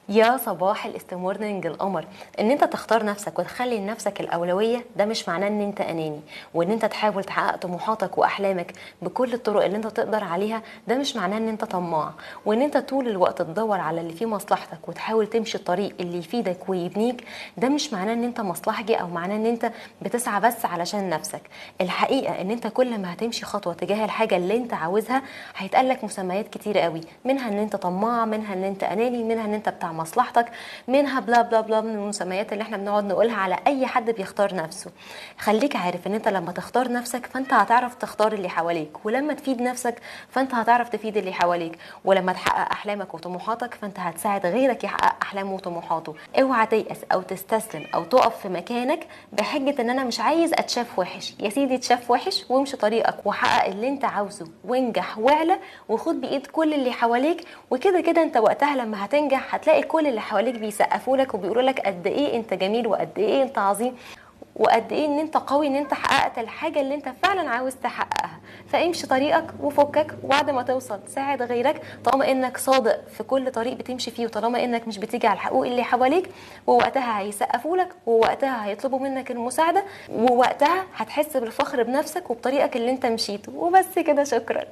يا صباح الاستمورنينج القمر. ان انت تختار نفسك وتخلي لنفسك الاولويه، ده مش معناه ان انت اناني، وان انت تحاول تحقق طموحاتك واحلامك بكل الطرق اللي انت تقدر عليها، ده مش معناه ان انت طماع. وان انت طول الوقت تدور على اللي فيه مصلحتك وتحاول تمشي الطريق اللي يفيدك ويبنيك، ده مش معناه ان انت مصلحجي او معناه ان انت بتسعى بس علشان نفسك. الحقيقه ان انت كل ما هتمشي خطوه تجاه الحاجه اللي انت عاوزها هيتقالك مسميات كتيره قوي، منها ان انت طماع، منها ان انت اناني، منها ان انت بتاع مصلحتك، منها بلا بلا بلا من المسميات اللي احنا بنقعد نقولها على اي حد بيختار نفسه. خليك عارف ان انت لما تختار نفسك فانت هتعرف تختار اللي حواليك، ولما تفيد نفسك فانت هتعرف تفيد اللي حواليك، ولما تحقق احلامك وطموحاتك فانت هتساعد غيرك يحقق احلامه وطموحاته. اوعى تيأس او تستسلم او تقف في مكانك بحجة ان انا مش عايز اتشاف وحش. يا سيدي اتشاف وحش وامشي طريقك وحقق اللي انت عاوزه وانجح واعلى وخد بايد كل اللي حواليك. وكده كده انت وقتها لما هتنجح هتلاقي كل اللي حواليك بيسقفوا لك وبيقولوا لك قد ايه انت جميل وقد ايه انت عظيم وقد ايه ان انت قوي، ان انت حققت الحاجه اللي انت فعلا عاوز تحققها. فامشي طريقك وفكك، وبعد ما توصل ساعد غيرك طالما انك صادق في كل طريق بتمشي فيه، وطالما انك مش بتيجي على الحقوق اللي حواليك. ووقتها هيسقفوا لك، ووقتها هيطلبوا منك المساعده، ووقتها هتحس بالفخر بنفسك وبطريقك اللي انت مشيته. وبس كده، شكرا.